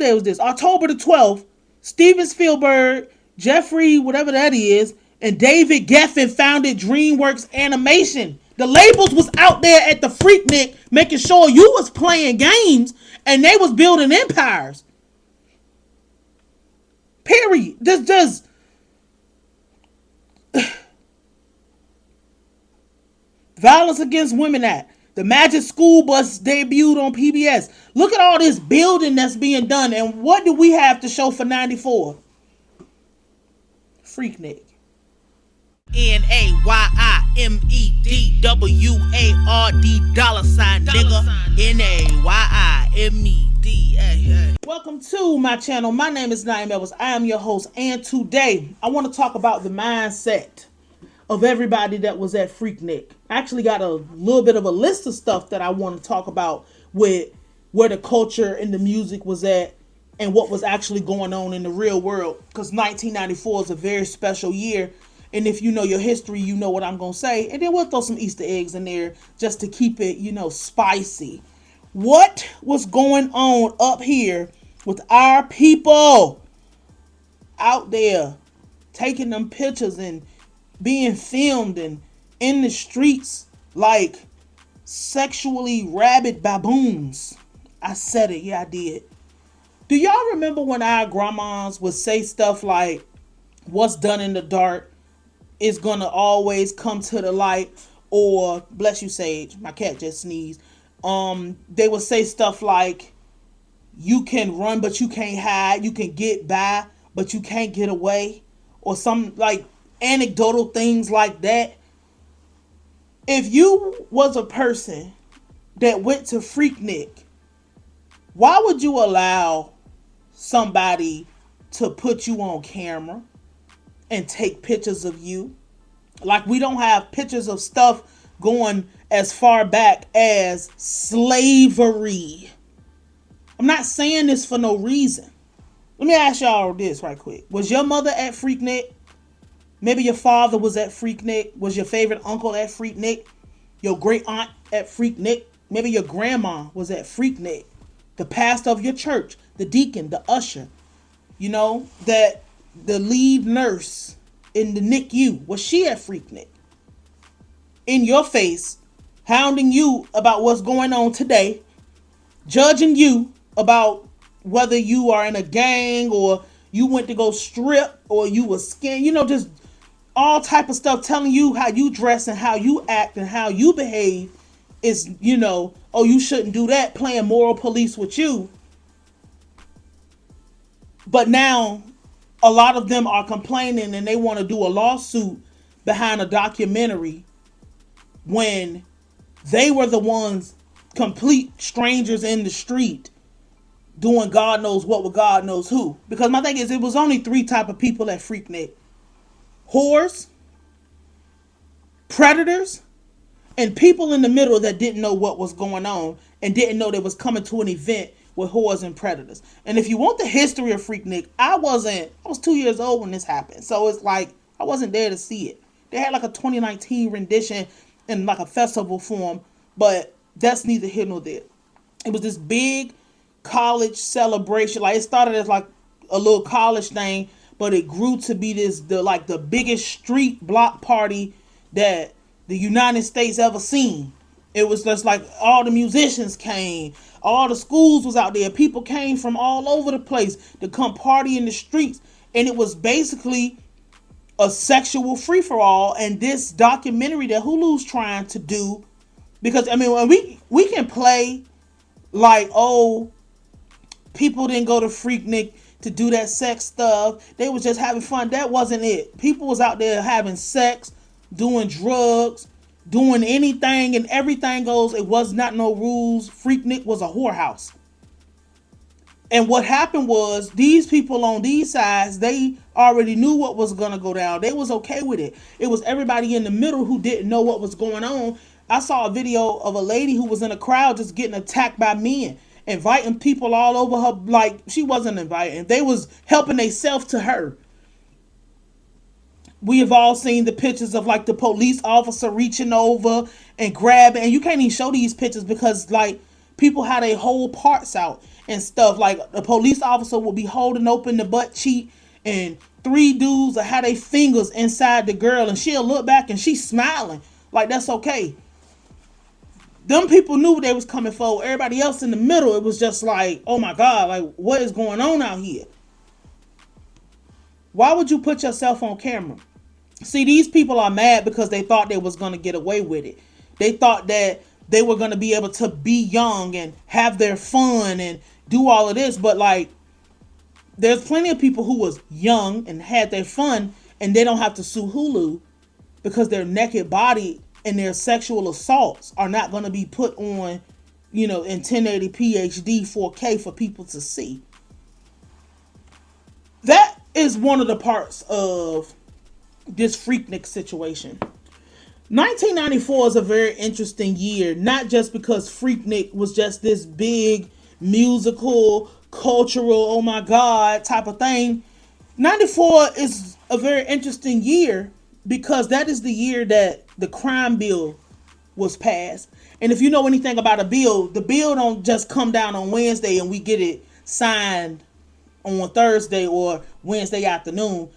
day was this? October the 12th, Steven Spielberg, Jeffrey, whatever that is, and David Geffen founded DreamWorks Animation. The labels was out there at the Freaknik making sure you was playing games and they was building empires. Period. Just Violence Against Women Act. The Magic School Bus debuted on PBS. Look at all this building that's being done. And what do we have to show for 94? Freaknik. NAYIMEDWARD $ nigga. NAYIMED. Welcome to my channel. My name is Nayim. I am your host. And today I want to talk about the mindset of everybody that was at Freaknik. I actually got a little bit of a list of stuff that I want to talk about with where the culture and the music was at and what was actually going on in the real world. Because 1994 is a very special year. And if you know your history, you know what I'm going to say. And then we'll throw some Easter eggs in there just to keep it, spicy. What was going on up here with our people out there taking them pictures and being filmed and in the streets like sexually rabid baboons? I said it. Yeah, I did. Do y'all remember when our grandmas would say stuff like, what's done in the dark is gonna always come to the light? Or, bless you, Sage, my cat just sneezed. They would say stuff like, you can run but you can't hide, you can get by but you can't get away, or some like anecdotal things like that. If you was a person that went to Freaknik, why would you allow somebody to put you on camera and take pictures of you? Like, we don't have pictures of stuff going as far back as slavery. I'm not saying this for no reason. Let me ask y'all this right quick. Was your mother at Freaknik? Maybe your father was at Freaknik. Was your favorite uncle at Freaknik? Your great aunt at Freaknik? Maybe your grandma was at Freaknik. The pastor of your church, the deacon, the usher, that the lead nurse in the NICU, was she at Freaknik? In your face, hounding you about what's going on today, judging you about whether you are in a gang or you went to go strip or you were skin, just all type of stuff, telling you how you dress and how you act and how you behave is, oh, you shouldn't do that, playing moral police with you. But now a lot of them are complaining and they want to do a lawsuit behind a documentary when they were the ones, complete strangers in the street, doing God knows what with God knows who. Because my thing is, it was only three type of people at Freaknik: whores, predators, and people in the middle that didn't know what was going on and didn't know they was coming to an event with whores and predators. And if you want the history of Freaknik, I was 2 years old when this happened. So it's like, I wasn't there to see it. They had like a 2019 rendition in like a festival form, but that's neither here nor there. It was this big college celebration. Like, it started as like a little college thing, but it grew to be the biggest street block party that the United States ever seen. It was just like all the musicians came, all the schools was out there, people came from all over the place to come party in the streets, and it was basically a sexual free-for-all. And this documentary that Hulu's trying to do, because when we can play like, oh, people didn't go to Freaknik to do that sex stuff, they was just having fun. That wasn't it. People was out there having sex, doing drugs, doing anything and everything goes. It was not no rules. Freaknik was a whorehouse. And what happened was, these people on these sides, they already knew what was going to go down. They was okay with it. It was everybody in the middle who didn't know what was going on. I saw a video of a lady who was in a crowd just getting attacked by men, inviting people all over her. Like, she wasn't inviting. They was helping themselves to her. We have all seen the pictures of like the police officer reaching over and grabbing, and you can't even show these pictures because like People had their whole parts out and stuff. Like the police officer would be holding open the butt cheek, and three dudes will have their fingers inside the girl, and she'll look back and she's smiling like that's okay. Them people knew they was coming for. Everybody else in the middle, it was just like, oh my God, like what is going on out here? Why would you put yourself on camera? See, these people are mad because they thought they was going to get away with it. They thought that they were going to be able to be young and have their fun and do all of this. But like, there's plenty of people who was young and had their fun, and they don't have to sue Hulu because their naked body and their sexual assaults are not going to be put on, in 1080p HD 4K for people to see. That is one of the parts of this Freaknik situation. 1994 is a very interesting year, not just because Freaknik was just this big musical, cultural, oh my God type of thing. 94 is a very interesting year because that is the year that the crime bill was passed. And if you know anything about a bill, the bill don't just come down on Wednesday and we get it signed on Thursday or Wednesday afternoon.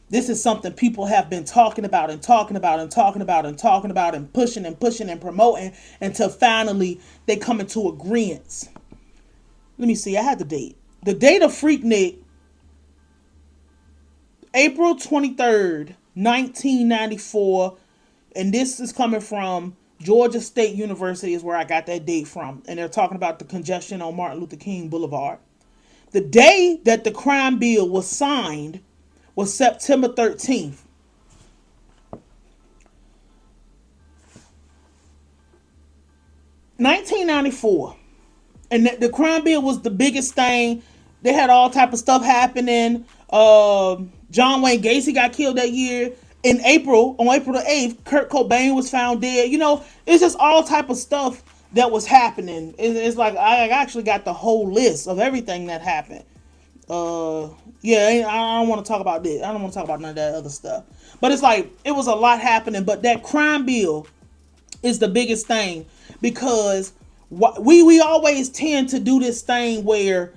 This is something people have been talking about and talking about and talking about and talking about and pushing and promoting until finally they come into agreement. Let me see. I had the date. The date of Freaknik, April 23rd, 1994. And this is coming from Georgia State University is where I got that date from. And they're talking about the congestion on Martin Luther King Boulevard. The day that the crime bill was signed was September 13th. $1994. And the crime bill was the biggest thing. They had all type of stuff happening. John Wayne Gacy got killed that year. On April the 8th, Kurt Cobain was found dead. It's just all type of stuff that was happening. It's like I actually got the whole list of everything that happened. I don't want to talk about this. I don't want to talk about none of that other stuff. But it's like it was a lot happening. But that crime bill is the biggest thing because we always tend to do this thing where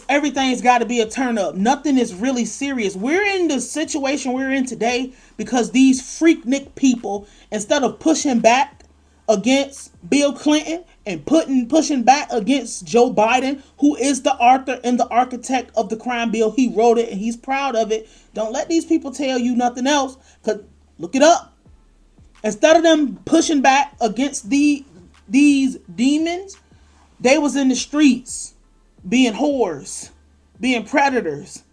everything's got to be a turn up. Nothing is really serious. We're in the situation we're in today because these Freaknik people, instead of pushing back against Bill Clinton and pushing back against Joe Biden, who is the author and the architect of the crime bill. He wrote it and he's proud of it. Don't let these people tell you nothing else, because look it up. Instead of them pushing back against these demons, they was in the streets being whores, being predators,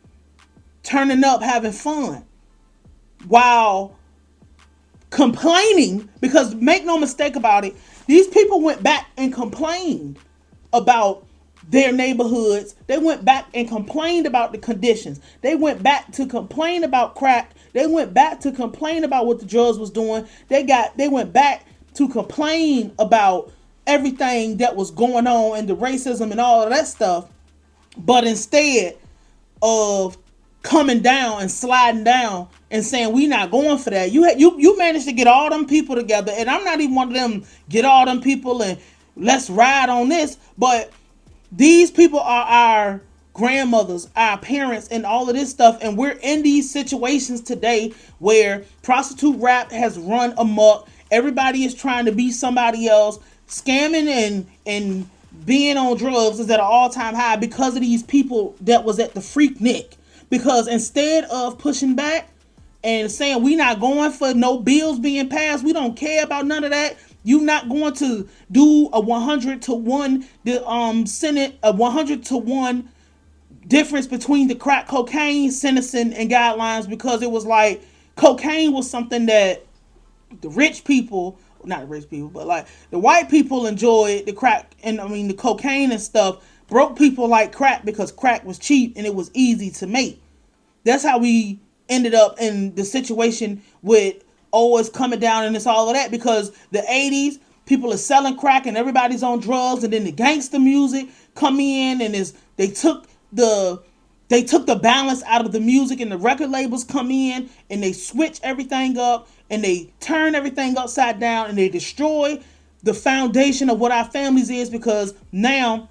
turning up, having fun, while complaining, because make no mistake about it, these people went back and complained about their neighborhoods. They went back and complained about the conditions. They went back to complain about crack. They went back to complain about what the drugs was doing. They went back to complain about everything that was going on and the racism and all of that stuff. But instead of coming down and sliding down and saying we not going for that, you managed to get all them people together, and I'm not even one of them get all them people and let's ride on this, but these people are our grandmothers, our parents, and all of this stuff, and we're in these situations today where prostitute rap has run amok. Everybody is trying to be somebody else. Scamming and being on drugs is at an all-time high because of these people that was at the Freaknik. Because instead of pushing back and saying we not going for no bills being passed, we don't care about none of that. You not going to do a 100-1 Senate, a 100-1 difference between the crack cocaine sentencing and guidelines, because it was like cocaine was something that the rich people, not the rich people, but like the white people enjoyed the crack and the cocaine and stuff. Broke people like crack because crack was cheap and it was easy to make. That's how we ended up in the situation with it's coming down and it's all of that, because the 80s people are selling crack and everybody's on drugs, and then the gangster music come in and they took the balance out of the music, and the record labels come in and they switch everything up and they turn everything upside down and they destroy the foundation of what our families is, because now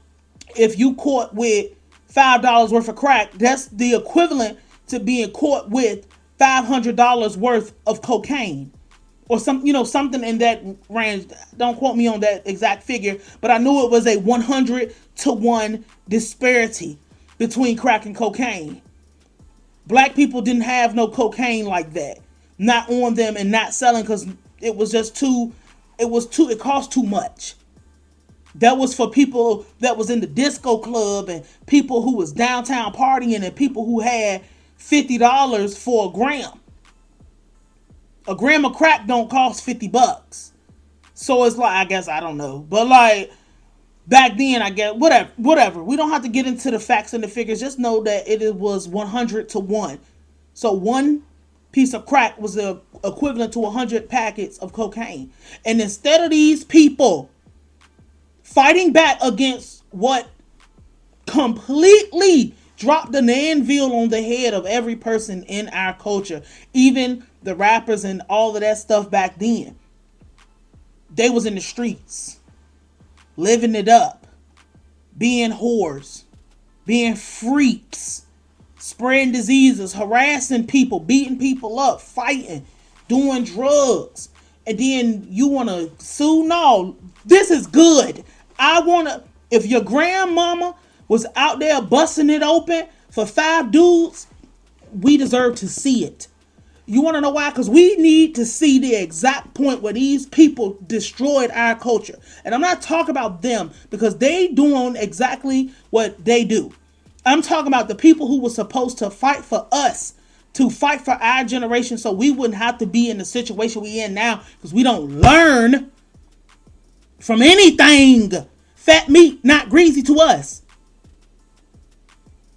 if you caught with $5 worth of crack, that's the equivalent to being caught with $500 worth of cocaine or some, something in that range. Don't quote me on that exact figure, but I knew it was a 100-to-1 disparity between crack and cocaine. Black people didn't have no cocaine like that, not on them and not selling, because it was just it cost too much. That was for people that was in the disco club and people who was downtown partying and people who had $50 for a gram. A gram of crack don't cost $50. So it's like, I guess, I don't know. But like back then, I guess, whatever. We don't have to get into the facts and the figures. Just know that it was 100-to-1. So one piece of crack was the equivalent to 100 packets of cocaine. And instead of these people fighting back against what completely dropped an anvil on the head of every person in our culture, even the rappers and all of that stuff back then, they was in the streets, living it up, being whores, being freaks, spreading diseases, harassing people, beating people up, fighting, doing drugs. And then you want to sue? No, this is good. If your grandmama was out there busting it open for 5 dudes, we deserve to see it. You want to know why? Because we need to see the exact point where these people destroyed our culture. And I'm not talking about them, because they doing exactly what they do. I'm talking about the people who were supposed to fight for us, to fight for our generation, so we wouldn't have to be in the situation we in now, because we don't learn from anything. Fat meat, not greasy to us.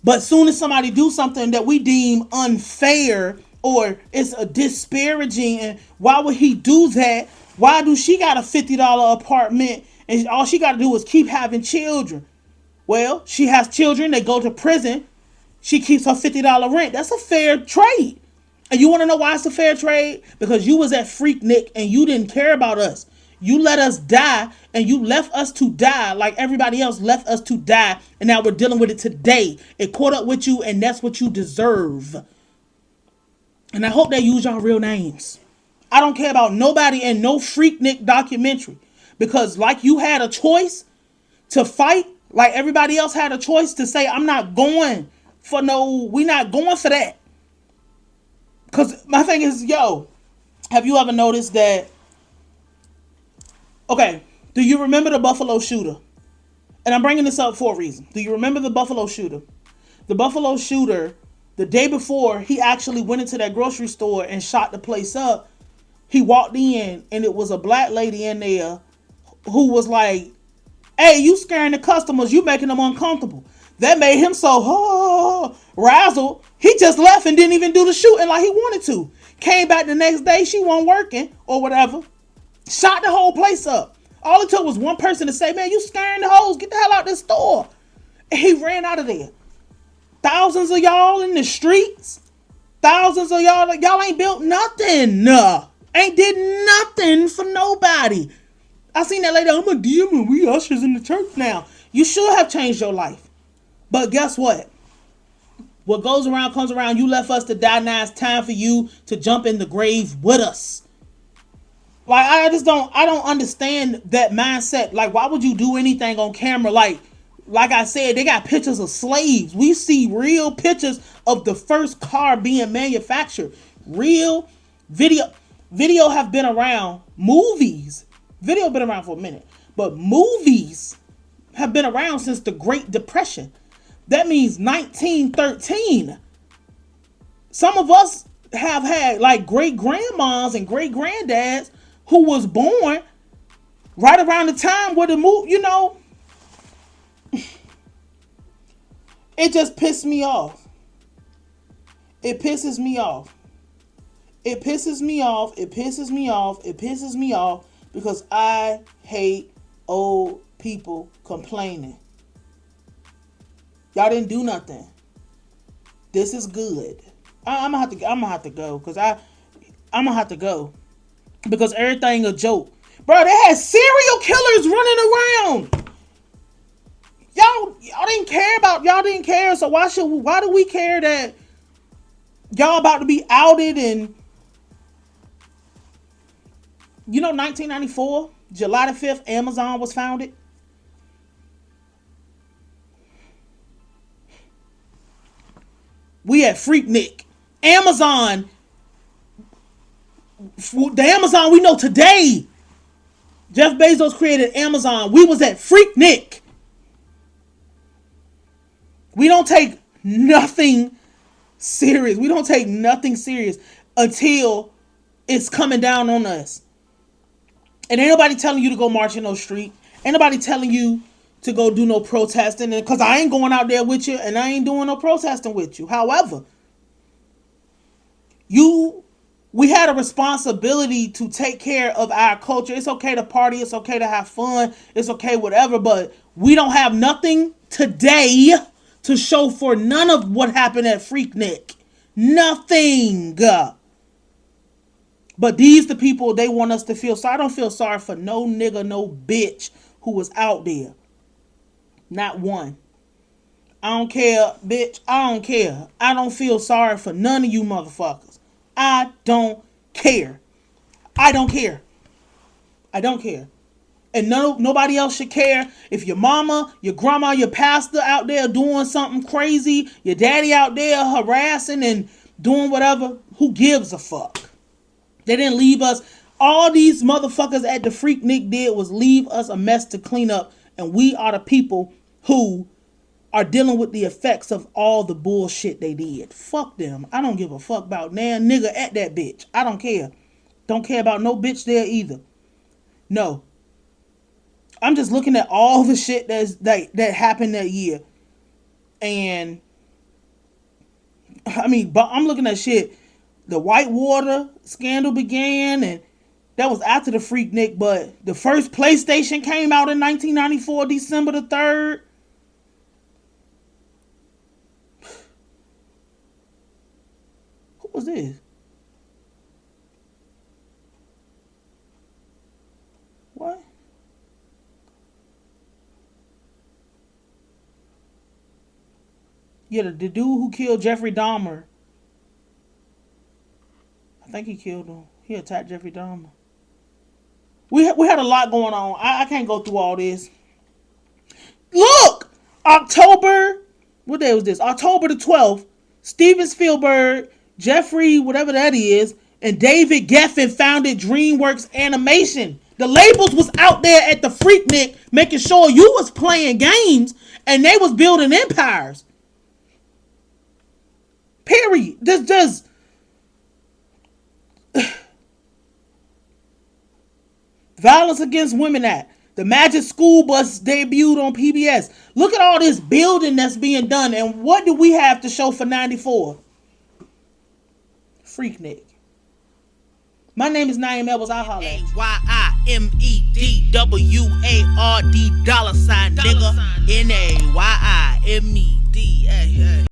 But soon as somebody do something that we deem unfair or it's a disparaging, and why would he do that? Why do she got a $50 apartment and all she got to do is keep having children? Well, she has children, they go to prison, she keeps her $50 rent. That's a fair trade. And you want to know why it's a fair trade? Because you was at Freaknik and you didn't care about us. You let us die, and you left us to die like everybody else left us to die, and now we're dealing with it today. It caught up with you, and that's what you deserve. And I hope they use y'all real names. I don't care about nobody and no Freaknik documentary, because like you had a choice to fight, like everybody else had a choice to say, we're not going for that. Because my thing is, have you ever noticed that? Okay, do you remember the Buffalo shooter? And I'm bringing this up for a reason. Do you remember the Buffalo shooter? The Buffalo shooter, the day before he actually went into that grocery store and shot the place up, he walked in and it was a black lady in there who was like, hey, you scaring the customers, you making them uncomfortable. That made him so razzled, he just left and didn't even do the shooting like he wanted to. Came back the next day, she wasn't working or whatever. Shot the whole place up. All it took was one person to say, man, you scaring the hoes. Get the hell out this store. And he ran out of there. Thousands of y'all in the streets. Thousands of y'all ain't built nothing. Ain't did nothing for nobody. I seen that lady, I'm a demon. We ushers in the church now. You should have changed your life. But guess what? What goes around comes around. You left us to die. Now it's time for you to jump in the grave with us. Like, I don't understand that mindset. Like, why would you do anything on camera? Like I said, they got pictures of slaves. We see real pictures of the first car being manufactured. Real video have been around. Movies. Video been around for a minute. But movies have been around since the Great Depression. That means 1913. Some of us have had like great grandmas and great granddads who was born right around the time where the movie, it just pissed me off. It pisses me off. It pisses me off. It pisses me off. It pisses me off because I hate old people complaining. Y'all didn't do nothing. This is good. I'm gonna have to go because I'm gonna have to go because everything a joke. Bro, they had serial killers running around. Y'all didn't care about, y'all didn't care, so why do we care that y'all about to be outed? And 1994, July the 5th, Amazon was founded. We had Freaknik. Amazon, the Amazon we know today. Jeff Bezos created Amazon. We was at Freaknik. We don't take nothing serious. We don't take nothing serious until it's coming down on us. And ain't nobody telling you to go march in no street. Ain't nobody telling you to go do no protesting. Because I ain't going out there with you and I ain't doing no protesting with you. However, we had a responsibility to take care of our culture. It's okay to party. It's okay to have fun. It's okay, whatever. But we don't have nothing today to show for none of what happened at Freaknik. Nothing. But these the people they want us to feel. So I don't feel sorry for no nigga, no bitch who was out there. Not one. I don't care, bitch. I don't care. I don't feel sorry for none of you motherfuckers. I don't care. I don't care. I don't care. And nobody else should care. If your mama, your grandma, your pastor out there doing something crazy, your daddy out there harassing and doing whatever, who gives a fuck? They didn't leave us. All these motherfuckers at the Freaknik did was leave us a mess to clean up. And we are the people who are dealing with the effects of all the bullshit they did. Fuck them. I don't give a fuck about nan nigga at that bitch. I don't care. Don't care about no bitch there either. No. I'm just looking at all the shit that happened that year. And I mean, but I'm looking at shit. The Whitewater scandal began, and that was after the Freaknik, but the first PlayStation came out in 1994, December the 3rd. Who was this? What? Yeah, the dude who killed Jeffrey Dahmer. I think he killed him. He attacked Jeffrey Dahmer. We had a lot going on. I can't go through all this. Look! October, what day was this? October the 12th, Steven Spielberg, Jeffrey, whatever that is, and David Geffen founded DreamWorks Animation. The labels was out there at the Freaknik making sure you was playing games and they was building empires. Period. Just Violence Against Women Act. The Magic School Bus debuted on PBS. Look at all this building that's being done. And what do we have to show for 94? Freaknik. My name is Nayim Edwards. I'll holler at you. Nayimedward $, nigga. Nayimedward.